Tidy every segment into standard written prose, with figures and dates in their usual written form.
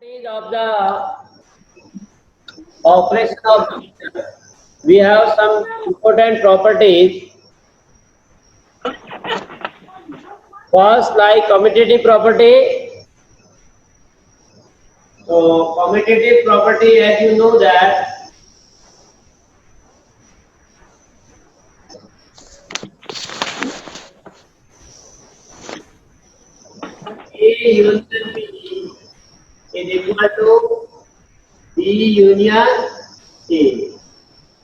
Properties of the operation of division. We have some important properties. First, like commutative property. So, commutative property, as you know that A union B is equal to B union A.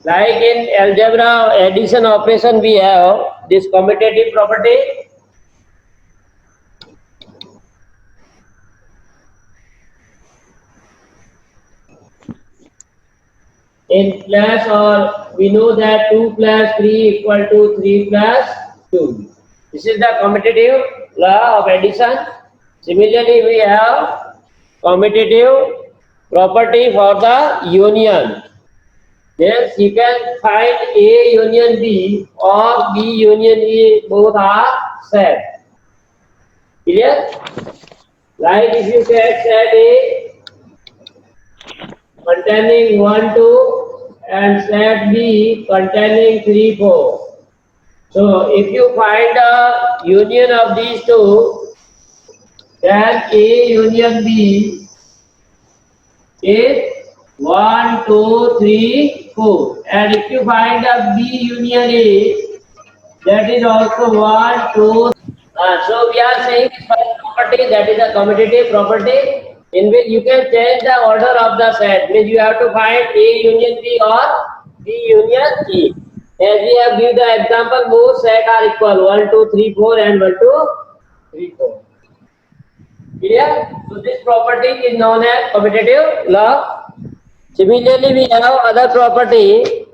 Like in algebra addition operation, we have this commutative property. In plus, or we know that 2 plus 3 equal to 3 plus 2. This is the commutative law of addition. Similarly, we have commutative property for the union. Yes, you can find A union B or B union E, both are set. Clear? Like if you get set A containing 1, 2 and set B containing 3, 4. So if you find a union of these two, then A union B is 1, 2, 3, 4. And if you find a B union A, that is also 1, 2. So we are saying this first property, that is a commutative property, in which you can change the order of the set. Means you have to find A union B or B union E. As we have given the example, both set are equal 1, 2, 3, 4 and 1, 2, 3, 4. Clear? So this property is known as commutative law. Similarly, we have other property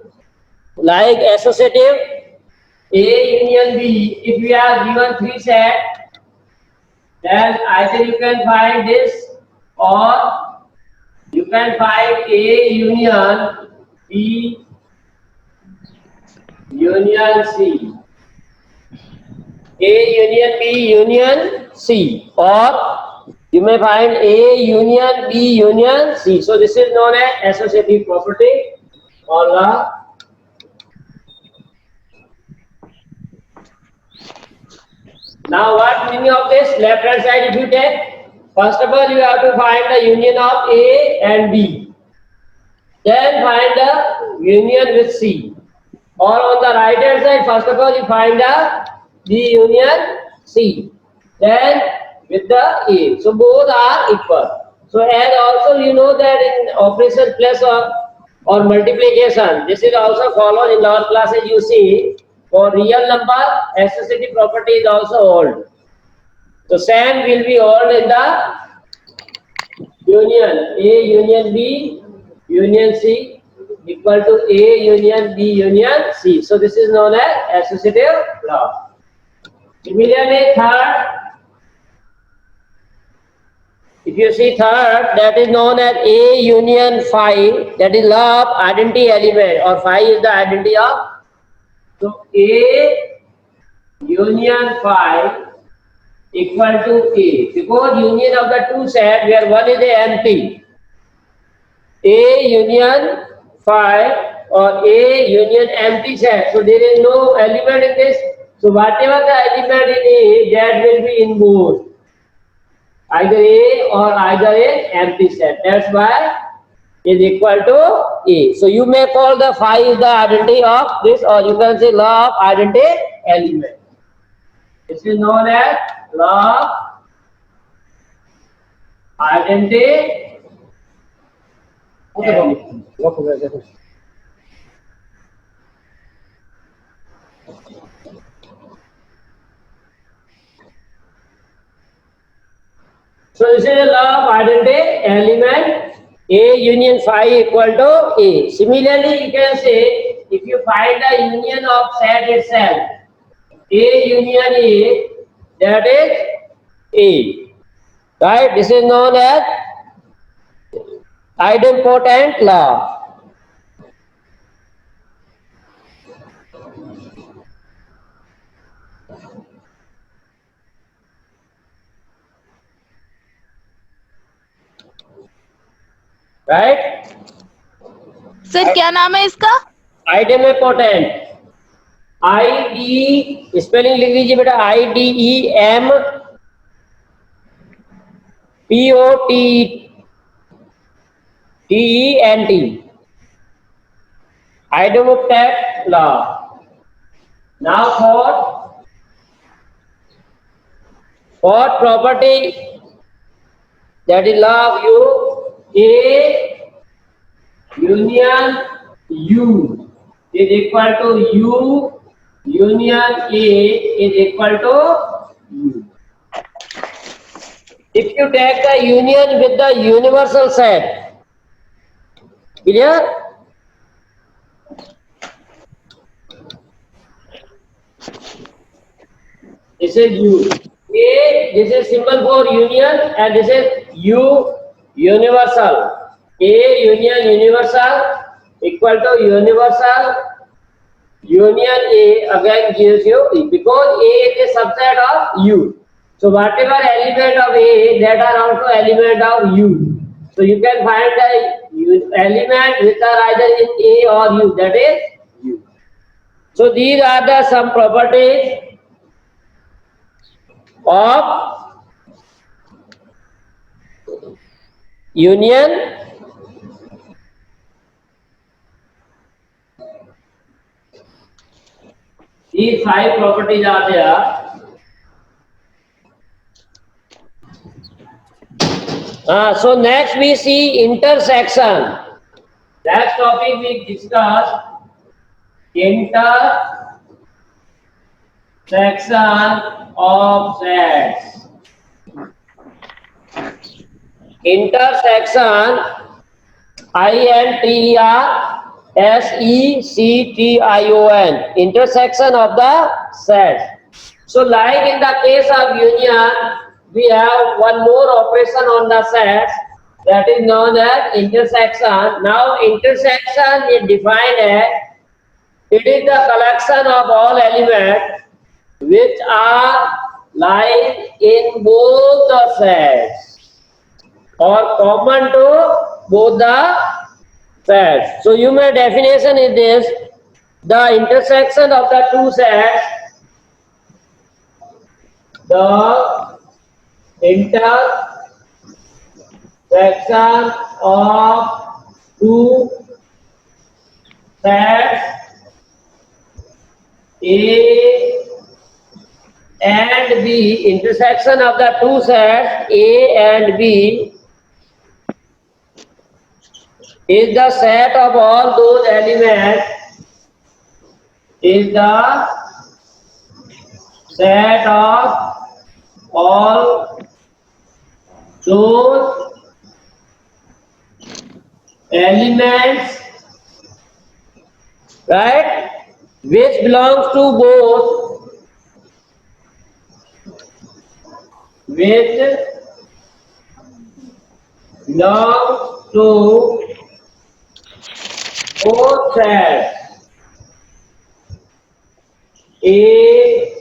like associative A union B. If we are given three sets, then either you can find this or you can find A union B union C. A union B union C, or you may find A union B union C. So this is known as associative property or law. Now what meaning of this? Left hand side if you take, first of all you have to find the union of A and B. Then find the union with C. Or on the right hand side, first of all you find the B union C. Then with the A. So both are equal. So as also you know that in operation plus or multiplication, this is also followed in lower classes you see. For real number, associative property is also old. So same will be old in the union. A union B union C equal to A union B union C. So this is known as associative law. Similarly, third, if you see third, that is known as A union phi, that is law of identity element, or phi is the identity of. So A union phi equal to A, because union of the two sets where one is empty. A union phi or A union empty set. So there is no element in this. So whatever the element in A, that will be in both. Either A or either a empty set. That's why is equal to A. So you may call the phi is the identity of this, or you can say law of identity element. This is known as law of identity element. So this is the law of identity element. A union phi equal to A. Similarly, you can say if you find the union of set itself, A union A, that is A. Right? This is known as idempotent law. right? Sir क्या नाम है इसका? आइडेमेपोटेंट, ID spelling लिख लीजिए बेटा, IDEMPOTENT, Idomoptect law. Now for property, that is law of U, A union U is equal to U union A is equal to U. If you take the union with the universal set, clear? This is U. A, this is symbol for union, and this is U universal. A union universal equal to universal union A again gives you, because A is a subset of U. So whatever element of A, that are also element of U. So you can find the element which are either in A or U, that is U. So these are the some properties of union. These 5 properties are there. So next we see intersection. Next topic we discuss intersection of sets. Intersection, INTERSECTION, intersection of the sets. So like in the case of union, we have one more operation on the sets, that is known as intersection. Now intersection is defined as, it is the collection of all elements which are lying in both the sets or common to both the sets. So you may definition is this: the intersection of the two sets, the intersection of two sets A and B, intersection of the two sets A and B is the set of all those elements, is the set of all those elements, right, which belongs to both, which belongs to both sets A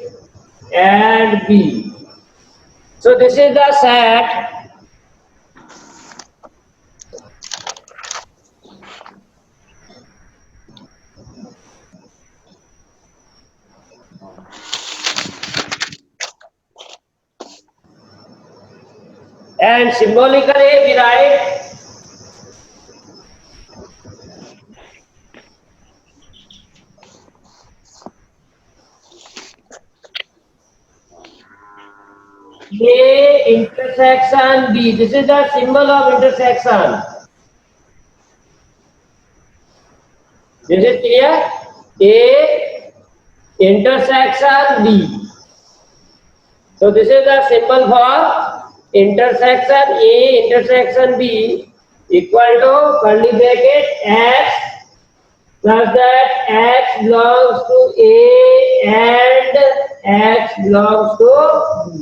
and B. So this is the set and symbolically we write A intersection B. This is the symbol of intersection. This is clear? A intersection B. So this is the symbol for intersection A intersection B equal to curly bracket X, such that X belongs to A and X belongs to B.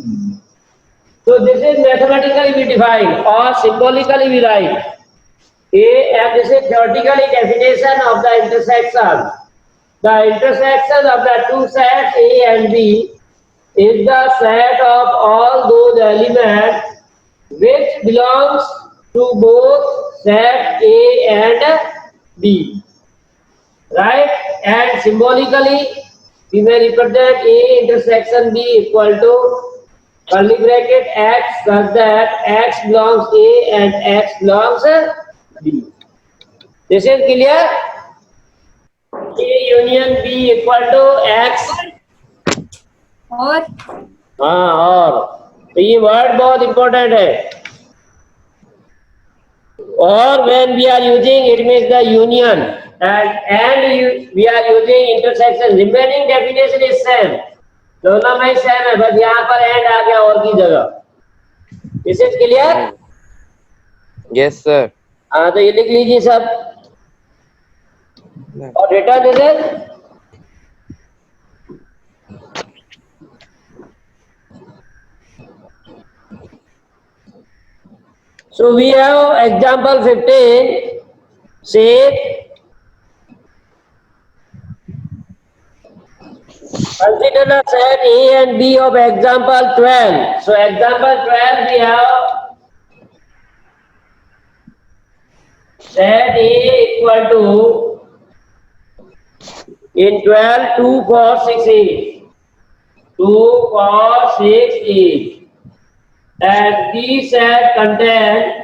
So this is mathematically we define or symbolically we write A, and this is theoretically definition of the intersection. The intersection of the two sets A and B is the set of all those elements which belongs to both set A and B, right? And symbolically, we may represent A intersection B equal to curly bracket X such that X belongs A and X belongs B. This is clear? A union B equal to X. और हाँ और तो ये word बहुत important है. Or when we are using, it means the union, and we are using intersection. Remaining definition is same. दोनों में same है, बस यहाँ पर एंड आ गया और की जगह. This is clear? Yes, sir. हाँ तो ये लिख लीजिए सब. और return this is so we have example 15. Say consider the set A and B of example 12. So example 12 we have set A equal to in 12 2, 4, 6, 8. 2, 4, 6, 8. And B set contain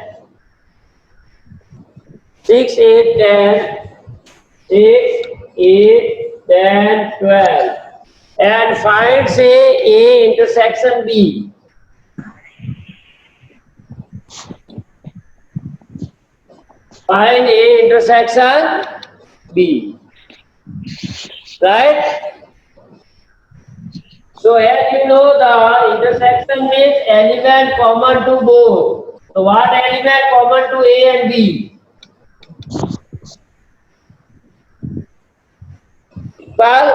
6, 8, 10. 6, 8, 10, 12. And find say A intersection B. Find A intersection B. Right? So as you know, the intersection means element common to both. So what element common to A and B? Well,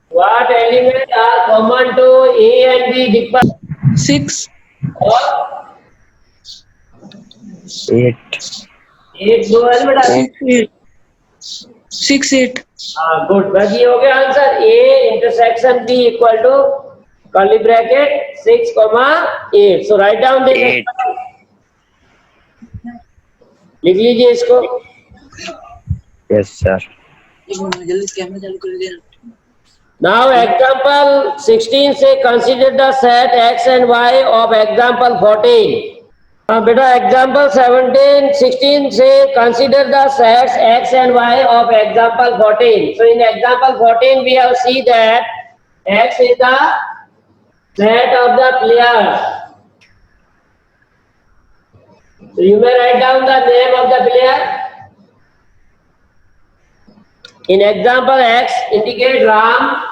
what elements are common to A and B? Deepak? 6. Or 8. 8 दो है बेटा. 6, 8. हाँ good. बस ये हो गया answer. A intersection B equal to curly bracket 6, 8. So write down this. 8. लिख लीजिए इसको. Yes, sir. जल्दी कैमरा चालू कर देना. Now example 16 say consider the set X and Y of example 14. बेटा example 16 say consider the sets X and Y of example 14. So in example 14 we have see that X is the set of the players. So you may write down the name of the player. In example X indicate Ram.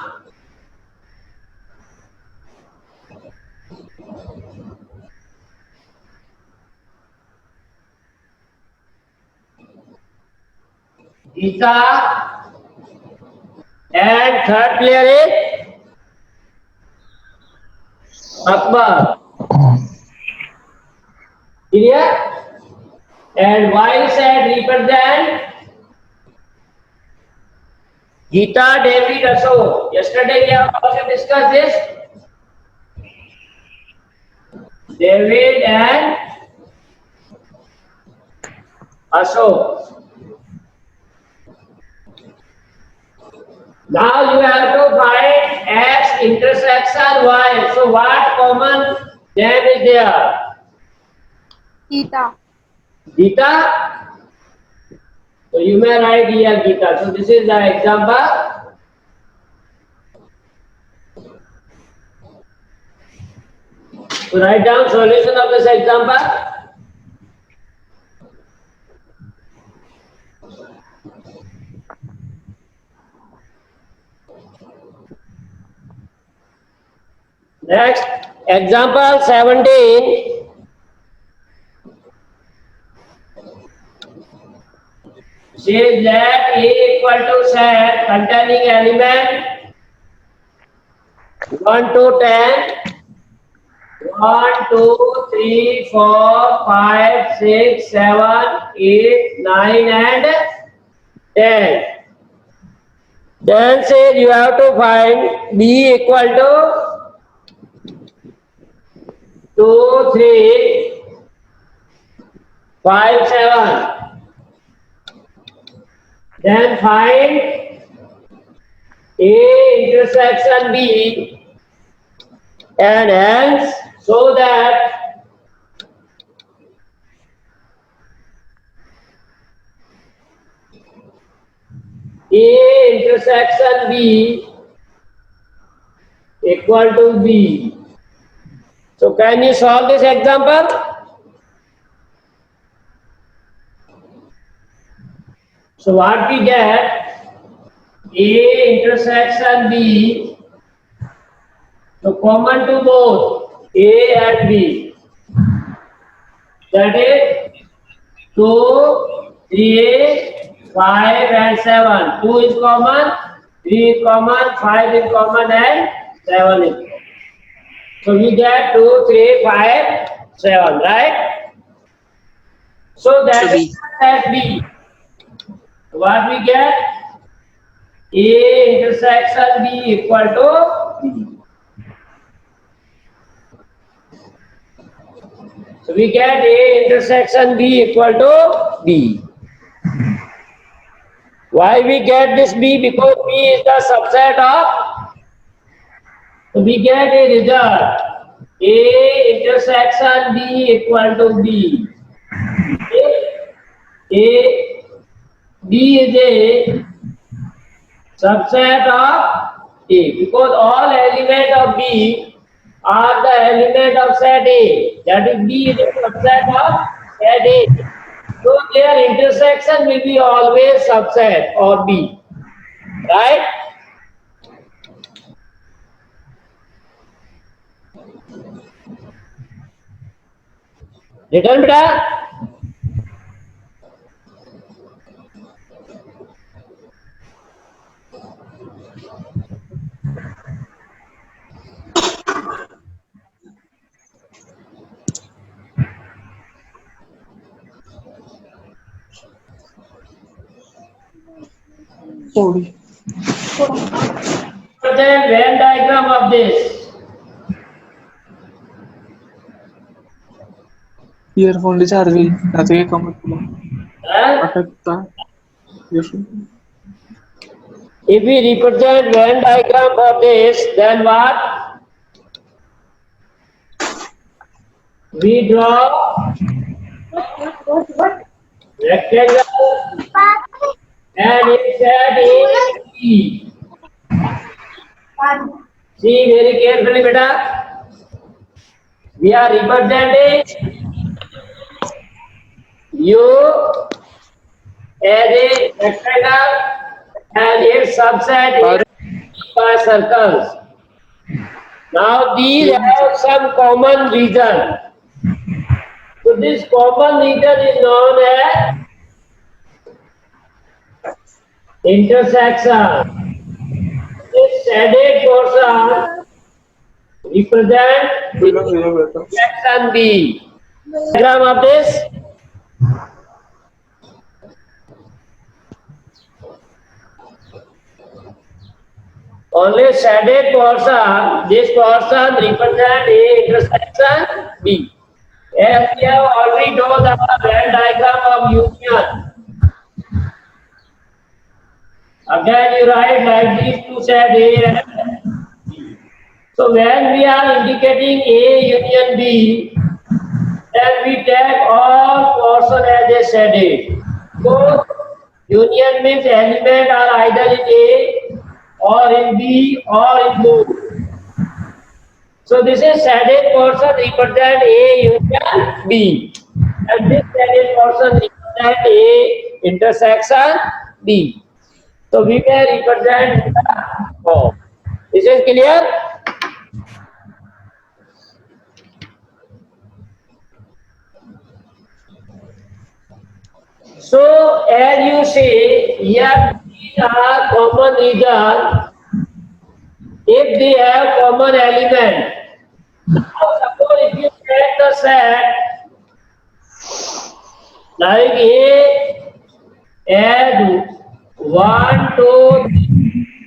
Gita, and third player is Akbar. Clear? And Y set represent Gita, David, Ashok. Yesterday we have also discussed this. David and Ashok. Now you have to find X intersection Y. So what common name is there? Gita. Gita. So you may write here Gita. So this is the example. So write down solution of this example. Next, example 17. Says that A equal to set containing element 1 to 10. 1, 2, 3, 4, 5, 6, 7, 8, 9 and 10. Then say you have to find B equal to 2, 3, 5, 7. Then find A intersection B and hence so that A intersection B equal to B. So can you solve this example? So what we get, A intersection B, so common to both A and B, that is 2, 3, 5 and 7. 2 is common, 3 is common, 5 is common and 7 is common. So we get 2, 3, 5, 7, right? So that So B. is set B. What we get? A intersection B equal to B. So we get A intersection B equal to B. Why we get this B? Because B is the subset of. So we get a result. A intersection B equal to B. B is a subset of A because all elements of B are the element of set A. That is B is a subset of set A. So their intersection will be always subset or B. Right? Written beta? Sorry. Present Venn diagram of this. Earphone ली charge गई नाते के कम तुला Huh? अटकता earphone If we represent Venn diagram of this, then what? We draw rectangle and its set is E. See very carefully, beta. We are representing U as a rectangle and its subset is by circles. Now these have some common region. So this common region is known as intersection. This shaded portion represents the section B. Diagram of this. Only shaded portion, this portion represents A intersection B. As we have already drawn the Venn diagram of union. Again you write like this to set A and B. So when we are indicating A union B, then we take all portion as a shaded. So union means element are either in A or in B or in both. So this is shaded portion represent A union B, and this shaded portion represent A intersection B. So we may represent O. This is clear? So as you see, here these are common region if they have common element. Now suppose if you take the set like A as 1, 2, 3,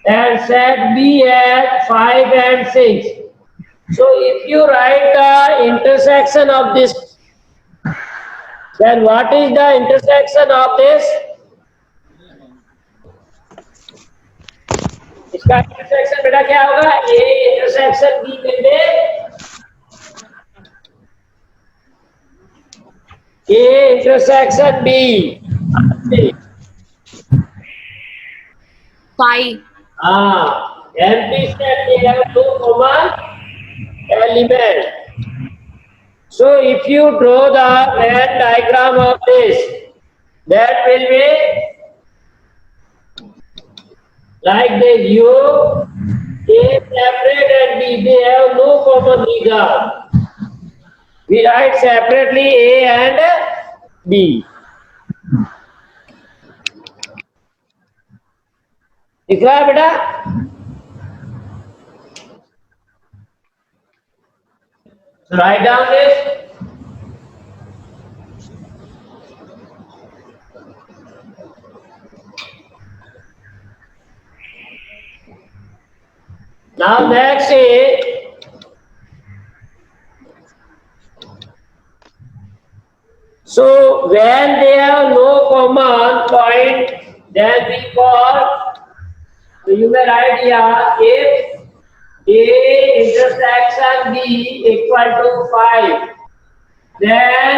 and set B at 5 and 6. So if you write the intersection of this, then what is the intersection of this? इसका intersection बेटा क्या होगा? A intersection B में दे A intersection B. 5. Empty set they have no common element. So if you draw the Venn diagram of this, that will be like this. U, A separate and B, they have no common region. We write separately A and B. दिख रहा है बेटा? So write down this. Now next is so when they have no common point, then we call. So you may write here if A intersection B equal to 5, then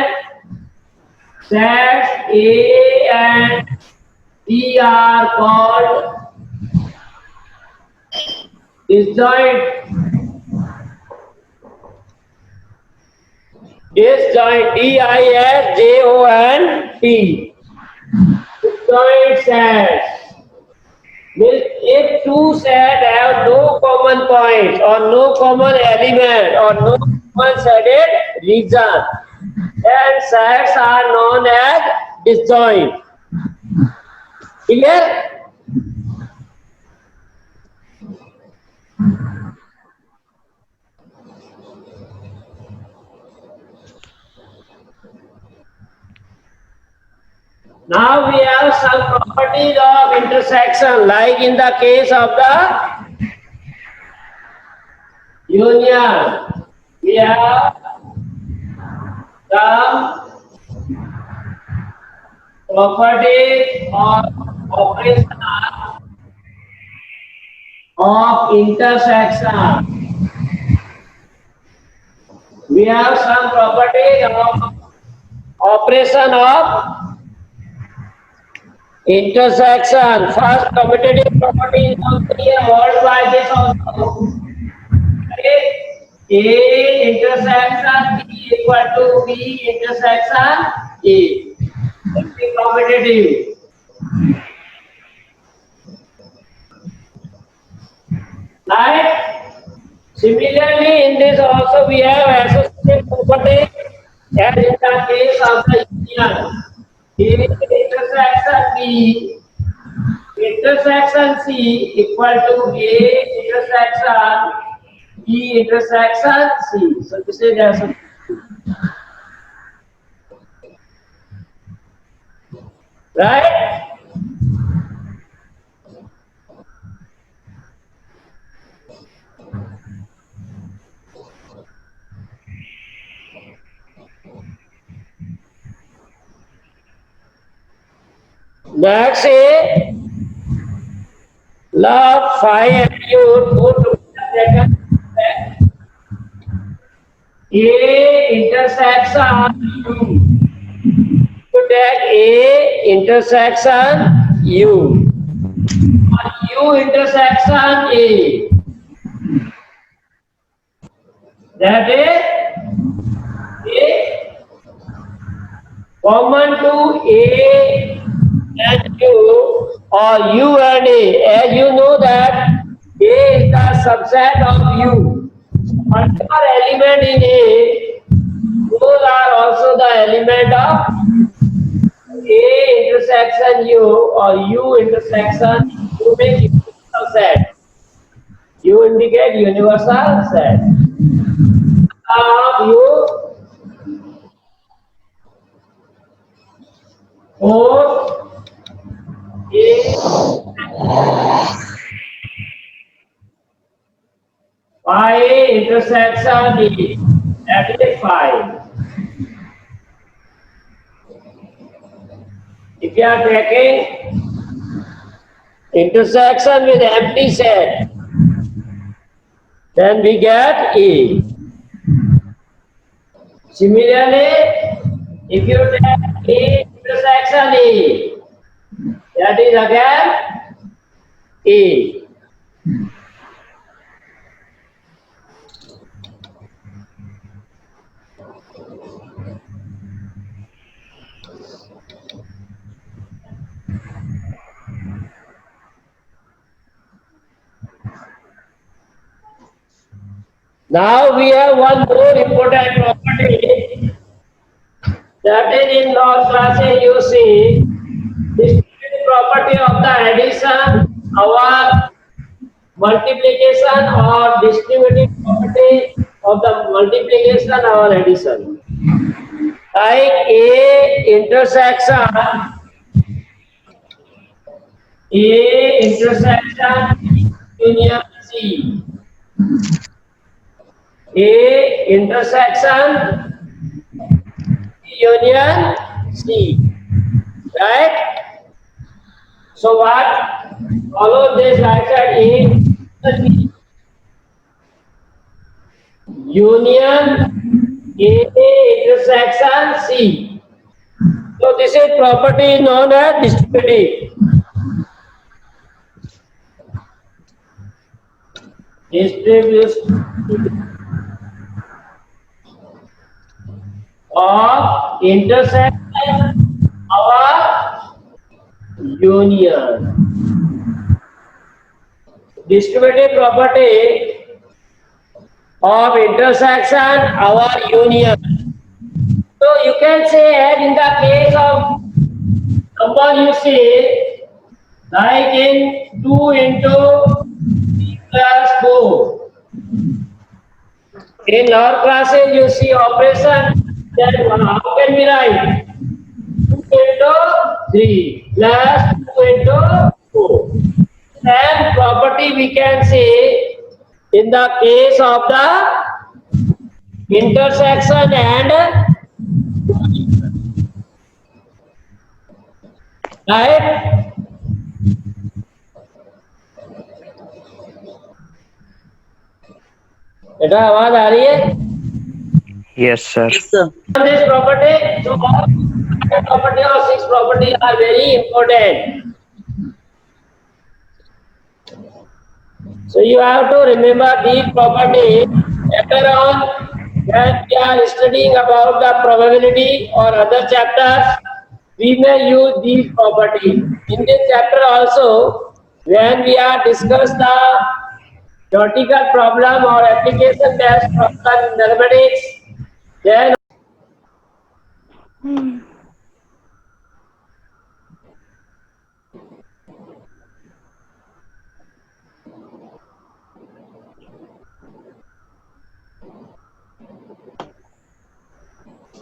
sets A and B are called disjoint. Disjoint, D-I-S-J-O-N-T. Disjoint sets. If two sets have no common point or no common element or no common shaded region, then sets are known as disjoint. Clear? Now we have some properties of intersection, like in the case of the union. We have some properties of operation of intersection. We have some properties of operation of intersection. First, commutative property is also here, word by this also. A intersection B equal to B intersection A. That is commutative. Right? Similarly, in this also we have associative property, as in the case of the union. A intersection B intersection C equal to A intersection B intersection C. So this is also right. Next is love 5 attribute go to second A intersection U. To take A intersection U. Or U intersection A. That is A common to A and U or U and A. As you know that A is the subset of U. Whatever element in A, those are also the element of A intersection U or U intersection U make universal set. U indicate universal set. Of U or A intersection is, that is 5. If you are taking intersection with empty set, then we get A. Similarly, if you take A intersection A, that is again A. Now we have one more important property, that is in law classes you see distributive property of the addition, our multiplication, or distributive property of the multiplication or addition. Like A intersection union C. A intersection union C. Right? So what? Follow this. I said A union A intersection C. So this is property known as distributive. Distribution of intersection or union. Distributive property of intersection or union. So you can say, as in the case of number you see, like in 2 into 3 plus 4. In our classes you see operation, then how can we write? 2 into 3 plus 2 into 4. And property we can say in the case of the intersection and right? बेटा आवाज आ रही है? Yes, sir. This property, so all property or 6 properties are very important. So you have to remember these properties. Later on, when we are studying about the probability or other chapters, we may use these properties. In this chapter also, when we are discuss the theoretical problem or application based problem in mathematics, then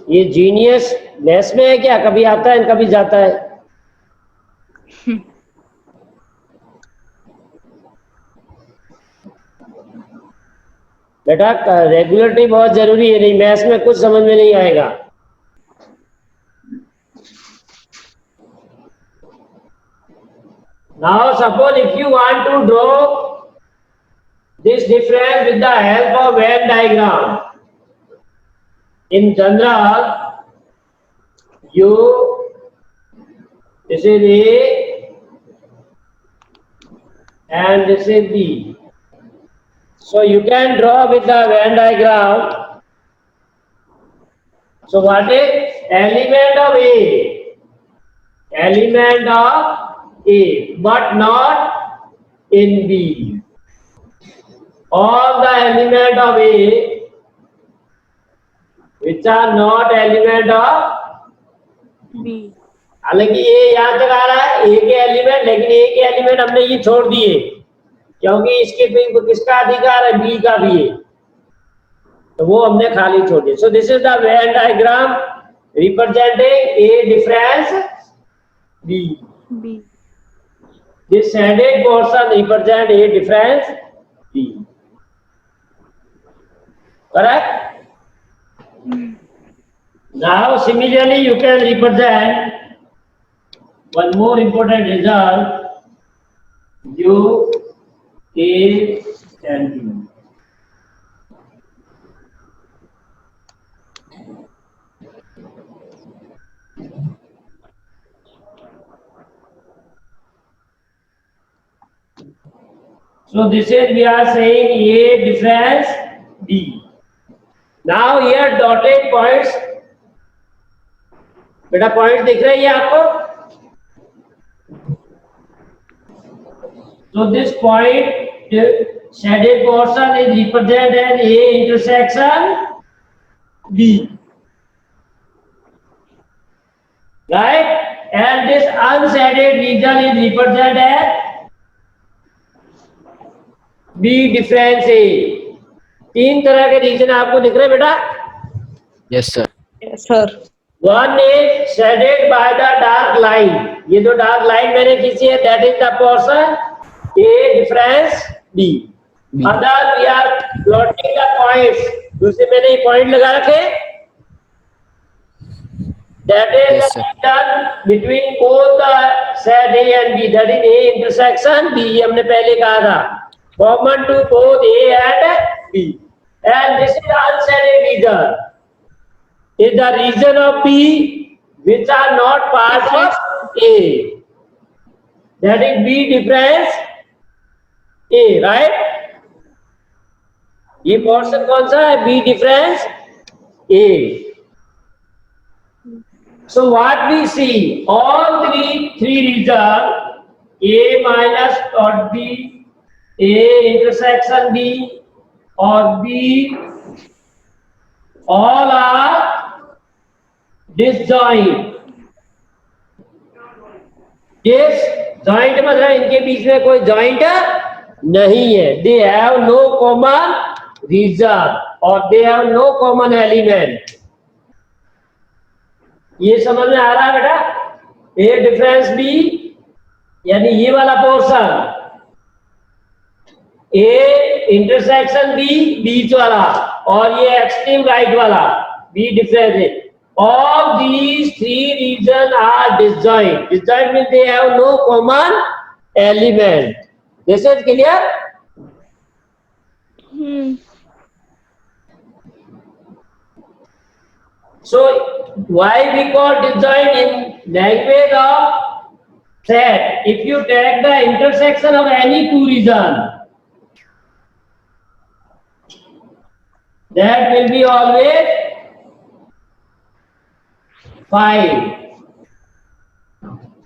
ये genius maths में है क्या? कभी आता है कभी जाता है। बेटा रेगुलरिटी बहुत जरूरी है, नहीं मैथ्स में कुछ समझ में नहीं आएगा। Now suppose if you want to draw this difference with the help of Venn diagram, in general, this is A and this is B. So you can draw with the Venn diagram. So what is element of A? Element of A, but not in B. All the element of A which are not element of B. हालांकि ये यहाँ तक आ रहा है ए के element, लेकिन ए के element हमने ये छोड़ दिए क्योंकि इसके पे किसका अधिकार है? बी का भी है, तो वो हमने खाली छोड़ दिया। So this is the Venn diagram representing A difference B. B. This shaded portion represent A difference B. Correct? Now similarly you can represent one more important result, U, A and B. So this is we are saying A difference B. Now here dotted points. बेटा point दिख रही है आपको? So this point shaded portion is represented as A intersection B. Right? And this unshaded region is represented as B difference A. तीन तरह के reason आपको दिख रहे हैं बेटा? Yes, sir. Yes, sir. One is shaded by the dark line. ये जो dark line मैंने खींची है, that is the portion A difference B. Other we are plotting the points. दूसरे मैंने ये point लगा रखे. That is Yes, the sir. region between both the set A and B. That is A intersection B. हमने पहले कहा था. Common to both A and B. And this is the unshaded region. Is the region of B which are not part of A. That is B difference A, right? ये portion कौन सा है? B difference A. So what we see, all three regions, A minus dot B, A intersection B, or B, all are disjoint. Yes, joint मतलब इनके बीच में कोई joint नहीं है. They have no common region or they have no common element. ये समझ में आ रहा है बेटा? A डिफरेंस B यानी ये वाला पोर्शन, A इंटरसेक्शन B बीच वाला, और ये एक्सट्रीम राइट वाला B डिफरेंस है. All these three regions are disjoint. Disjoint means they have no common element. This is clear? So why we call disjoint in language of set? If you take the intersection of any two regions, that will be always 5.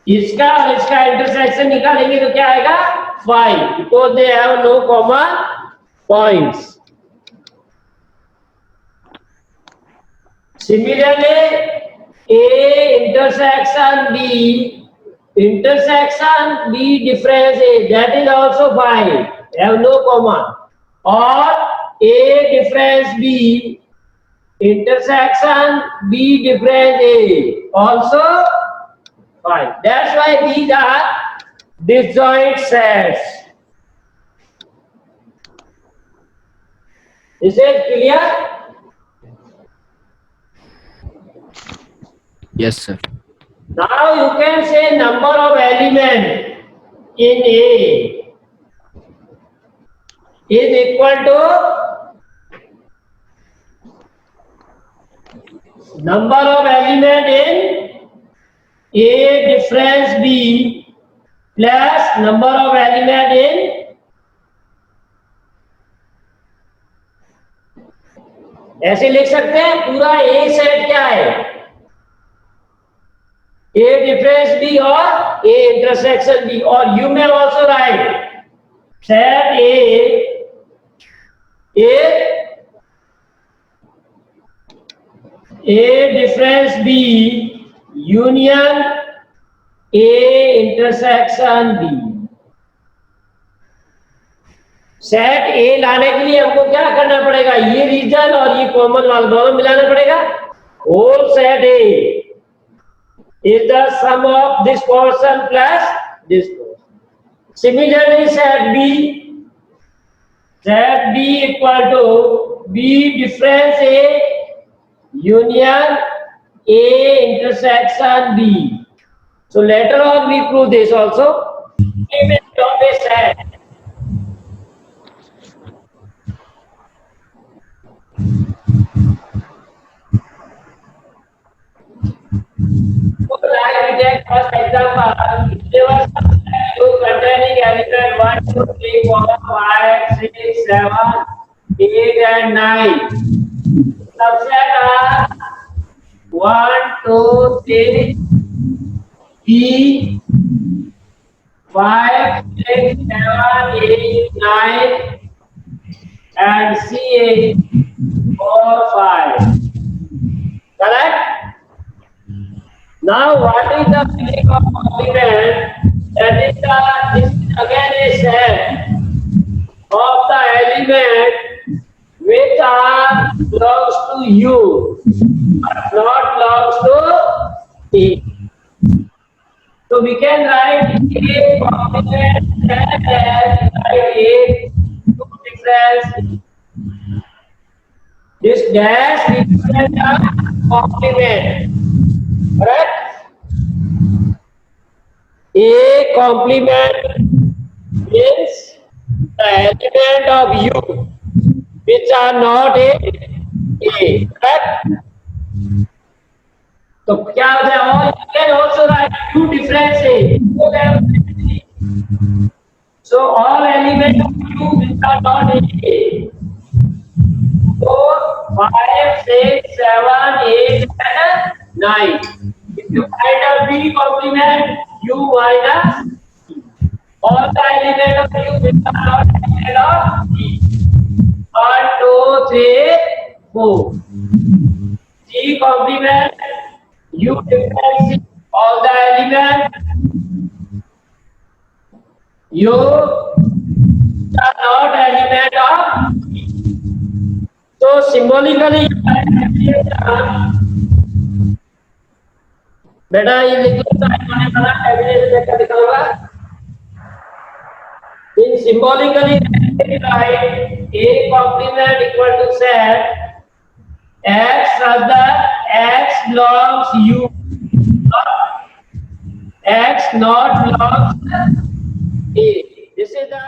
इसका और इसका intersection निकालेंगे तो क्या आएगा? 5, because they have no common points. Similarly, A intersection B difference A, that is also 5, have no common. Or A difference B intersection B difference A, also 5. That's why these are disjoint sets. Is it clear? Yes, sir. Now you can say number of elements in A is equal to number of elements in A difference B plus number of elements in ऐसे लिख सकते हैं. पूरा A set क्या है? A difference B or A intersection B, or you may also write set A difference B union A intersection B. Set A लाने के लिए हमको क्या करना पड़ेगा? ये रीजन और ये कॉमन वाला दोनों मिलाना पड़ेगा. Whole set A is the sum of this portion plus this portion. Similarly, set B equal to B difference A, union A intersection B. So later on we prove this also. It always said. So like we take first example, there was you containing element 1, 2, 3, 4, 5, 6, 7, 8 and 9. Subset are 1, 2, 3, B, 5, 6, 7, 8, 9 and C8, 4, 5. Correct? Now, what is the meaning of complement? That is this is again a set of the element which are belongs to U, but not belongs to A. So we can write A complement as A two difference. This dash represents a complement. Correct? A complement means the element of U which are not A. Correct? So क्या होता है? Or you can also write U difference A. So all elements of U which are not A. 4, 5, 6, 7, 8 and 9. If you find a B complement, U minus all the elements of U which are not element of B. 1, 2, 3, 4. G complement, U difference all the elements U are not element of B. So symbolically, बेटा ये लिखो मैंने बना tablet लेकर दिखाऊंगा. In symbolically write A complement equal to set X such that X belongs U, X not belongs A. This is the